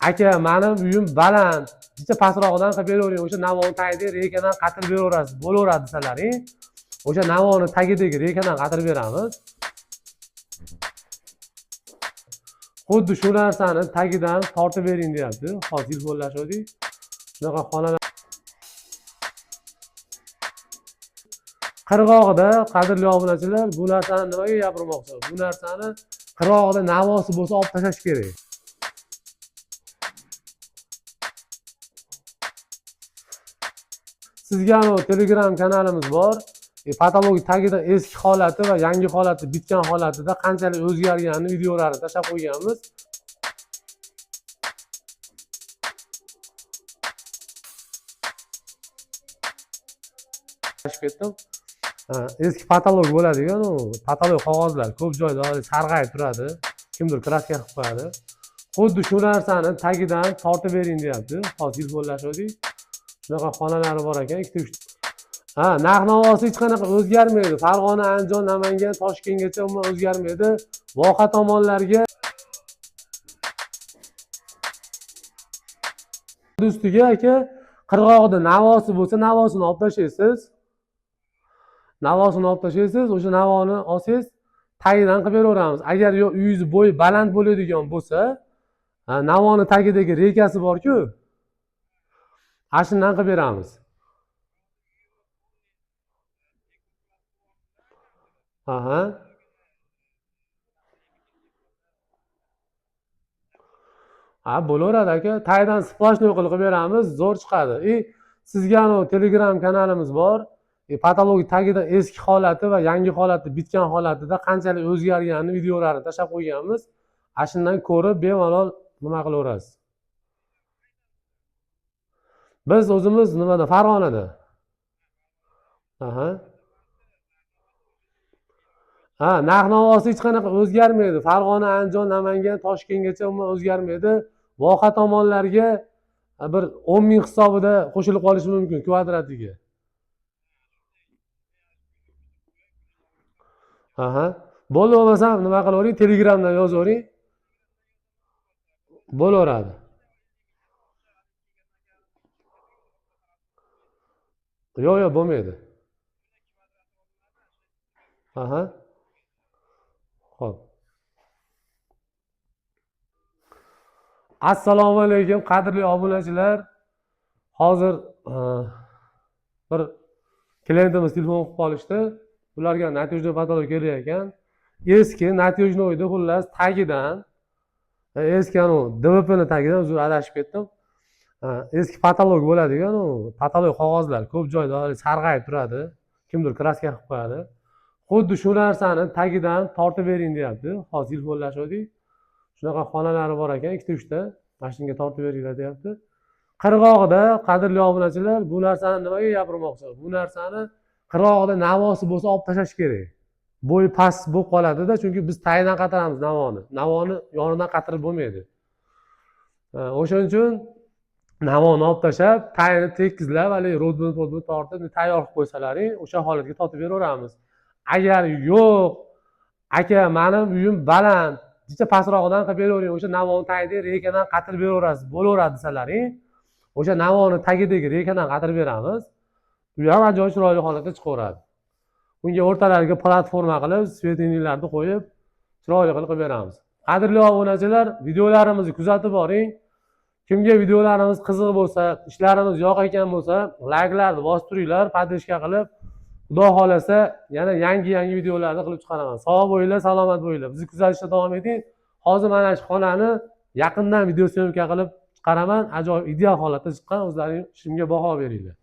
aka mening uyim baland, bitta pastroqdan qilib beravering, o'sha navoni tagidagi rekadan qatirib beraverasiz, bo'laveradi desalaring, o'sha navoni tagidagi rekadan qatirib beramiz. Xuddi shu narsani tagidan tortib bering deyapti. Hozir telefonlashdik. Shunaqa xonalar qirg'og'ida, qadrli obunachilar, bu narsani nimaga gapirmoqchi? Bu narsani qirg'og'ida navosi bo'lsa olib tashlash kerak. Sizga Telegram kanalimiz bor. Patologik tagida eski holati va yangi holati bitgan holatida qanchalik o'zgarganini videolarini tashlab qo'yganmiz. Ketdim. Eski patolog bo'ladigan u patolog qog'ozlar ko'p joyda sarg'ayib turadi. Kimdir kraska qilib qo'yadi. Xuddi shu narsani tagidan tortib bering deyapti. Hozir telefonlashdik. Shunaqa xonalari bor ekan, 2-3. Narx-navosi hech qanaqa o'zgarmaydi. Farg'ona, Andijon, Namangan, Toshkentgacha umuman o'zgarmaydi. Voha tomonlarga ustiga aka qirg'og'ida navosi bo'lsa, navosini olib tashlaysiz. Navosini olib tashlaysiz, o'sha navoni olsangiz, tagidan qilib beraveramiz. Agar uyingiz bo'yi baland bo'ladigan bo'lsa, navoni tagidagi rekasi bor-ku, ashundan qilib beramiz. Aha. Bo'laveradi aka. Tagidan splashnoy qilib beramiz, zo'r chiqadi. Sizga Telegram kanalimiz bor. Patologik tagida eski holati va yangi holati bitgan holatida qanchalik o'zgarganini videolarini tashlab qo'yganmiz. Ashundan ko'rib bemalol nima qilaverasiz. Biz o'zimiz nimada? Farg'onada. Aha. Narx-navosi hech qanaqa o'zgarmaydi. Farg'ona, Andijon, Namangan, Toshkentgacha umuman o'zgarmaydi. Voha tomonlarga bir 10 ming hisobida qo'shilib qolishi mumkin kvadratiga. Bo'ldi, bo'lmasam nima qilavering, Telegramdan yozavering. Bo'laveradi. Yo'q, bo'lmaydi. Xo'p. Assalomu alaykum qadrli obunachilar. Hozir bir klientimiz telefon qilib qolishdi. Ularga natijali patolog kerak ekan. Eski natijali xullas tagidan eski DVP ni tagidan uzr adashib ketdim. Eski patolog bo'ladigan patolog qog'ozlar ko'p joyda sarg'ayib turadi. Kimdir kraska qilib qo'yadi. Xuddi shu narsani tagidan tortib bering deyapti. Hozir telefonlashdik. Shunaqa xonalari bor ekan, 2-3 ta. Mashinaga tortib beringlar deyapti. Qirg'og'ida, qadrli obunachilar, bu narsani nimaga gapirmoqchi? Bu narsani qirg'og'ida navosi bo'lsa olib tashlash kerak. Bo'yi past bo'lib qoladi-da, chunki biz tagidan qatiramiz navoni. Navoni yonidan qatirib bo'lmaydi. O'shaning uchun navoni olib tashlab, tagini tekizlab, hali rodbin tortib, tayyor qilib qo'ysalaring, o'sha holatga tortib beraveramiz. Agar yo'q, aka mening uyim baland, bitta pastroqdan qilib beravering, o'sha navoni tagidagi rekadan qatirib beraverasiz, bo'laveradi desalaring, o'sha navoni tagidagi rekadan qatirib beramiz. Bu ham ajoyib chiroyli holatda chiqaveradi. Bunga o'rtalariga platforma qilib, svetinilarni qo'yib, chiroyli qilib beramiz. Qadrli obunachilar, videolarimizni kuzatib boring. Kimga videolarimiz qiziq bo'lsa, ishlarimiz yoqayotgan bo'lsa, layklarni bosib turinglar, podpishka qilib, Xudo xolasa yana yangi videolarni qilib chiqaraman. Sog' bo'linglar, salomat bo'linglar. Bizni kuzatishda davom eting. Hozir mana shu xonani yaqindan video syomka qilib chiqaraman. Ajoyib ideal holatda chiqqan. O'zlaringiz ishimga baho beringlar.